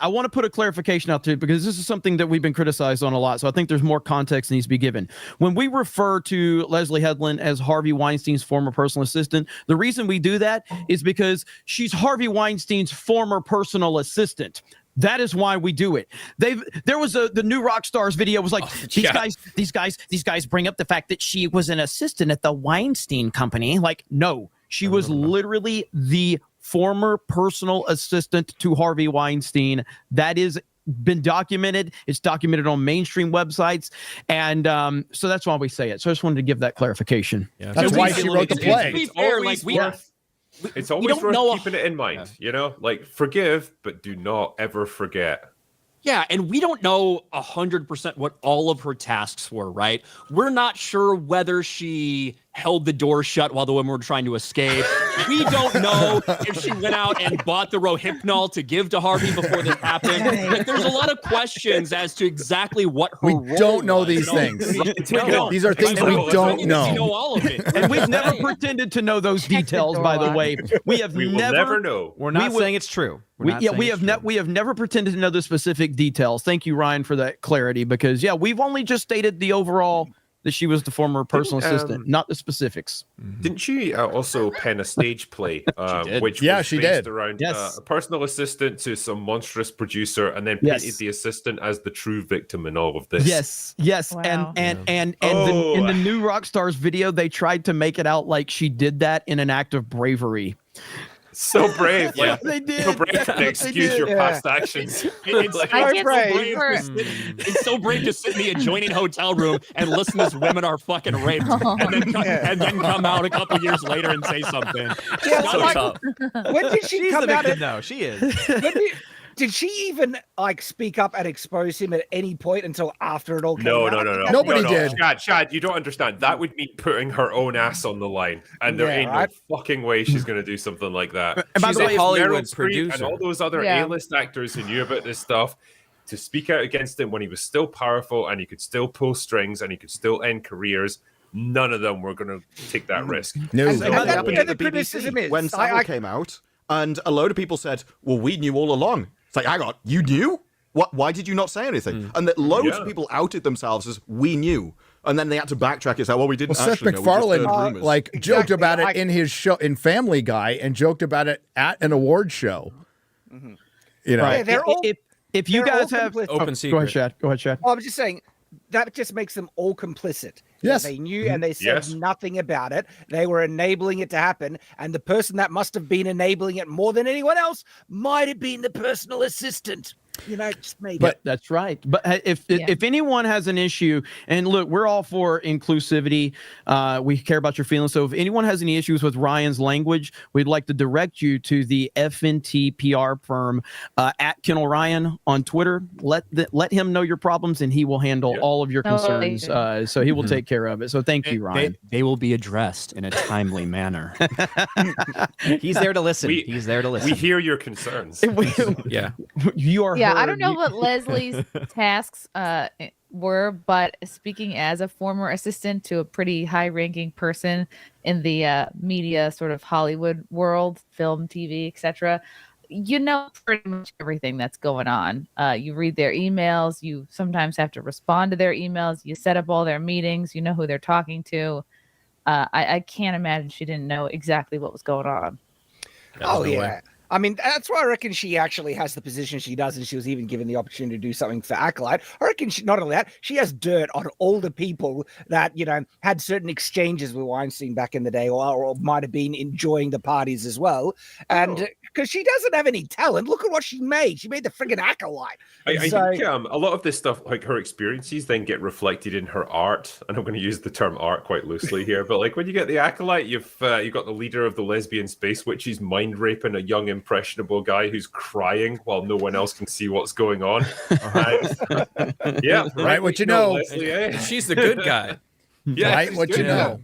I want to put a clarification out too, because this is something that we've been criticized on a lot. So I think there's more context that needs to be given. When we refer to Leslye Headland as Harvey Weinstein's former personal assistant, the reason we do that is because she's Harvey Weinstein's former personal assistant. That is why we do it. There was the new rock stars video was like, these guys bring up the fact that she was an assistant at the Weinstein company. Like, no, she was literally the former personal assistant to Harvey Weinstein. That is been documented. It's documented on mainstream websites. And so that's why we say it. So I just wanted to give that clarification. Yeah. That's why she wrote the play. It's always worth keeping it in mind, you know, like forgive, but do not ever forget. Yeah, and we don't know 100% what all of her tasks were, right? We're not sure whether she held the door shut while the women were trying to escape. We don't know if she went out and bought the Rohypnol to give to Harvey before this happened. Like, there's a lot of questions as to exactly what her role don't know was, these things. These are things we don't know. We know all of it. And we've never pretended to know those details, by the way. We will never know. We're not saying it's true. We have never pretended to know the specific details. Thank you, Ryan, for that clarity, because we've only just stated the overall that she was the former personal assistant, not the specifics. Didn't she also pen a stage play, which was based around a personal assistant to some monstrous producer, and then painted the assistant as the true victim in all of this? Yes. Wow. And in the new Rockstars video, they tried to make it out like she did that in an act of bravery. So brave. They did. So brave to excuse your past actions. It's so brave to sit in the adjoining hotel room and listen to this women are fucking raped, and then come out a couple years later and say something. When did she come out? No, she is. Did she even speak up and expose him at any point until after it all came out? No. Nobody did. Chad, you don't understand. That would mean putting her own ass on the line, and there ain't no fucking way she's going to do something like that. And by the way, Hollywood Meryl Streep producer and all those other A-list actors who knew about this stuff to speak out against him when he was still powerful and he could still pull strings and he could still end careers. None of them were going to take that risk. No. And that happened to the BBC when Savile came out, and a load of people said, "Well, we knew all along." It's like, hang on, you knew? What? Why did you not say anything? And that loads of people outed themselves as, we knew. And then they had to backtrack and say, well, we didn't actually know. Seth MacFarlane joked about it in his show, in Family Guy, and joked about it at an award show. Mm-hmm. You know, if you guys have open secret. Go ahead, Chad. I was just saying, that just makes them all complicit. Yes. They knew and they said nothing about it. They were enabling it to happen. And the person that must have been enabling it more than anyone else might have been the personal assistant. You know, just maybe. But that's right. But if anyone has an issue, and look, we're all for inclusivity. We care about your feelings. So if anyone has any issues with Ryan's language, we'd like to direct you to the FNT PR firm at Kennel Ryan on Twitter. Let him know your problems, and he will handle all of your concerns. So he will take care of it. So thank you, Ryan. They will be addressed in a timely manner. He's there to listen. He's there to listen. We hear your concerns. You are. Yeah, I don't know what Leslie's tasks were, but speaking as a former assistant to a pretty high-ranking person in the media, sort of Hollywood world, film, TV, etc., you know pretty much everything that's going on. You read their emails. You sometimes have to respond to their emails. You set up all their meetings. You know who they're talking to. I can't imagine she didn't know exactly what was going on. Yeah. I mean, that's why I reckon she actually has the position she does, and she was even given the opportunity to do something for Acolyte. I reckon not only that, she has dirt on all the people that, had certain exchanges with Weinstein back in the day, or might have been enjoying the parties as well. And because she doesn't have any talent, look at what she made. She made the friggin' Acolyte. I think a lot of this stuff, like her experiences, then get reflected in her art. And I'm going to use the term art quite loosely here, but like when you get the Acolyte, you've got the leader of the lesbian space witches mind raping a young impressionable guy who's crying while no one else can see what's going on. Right, what you know. She's the good guy. Yeah, right, what you know.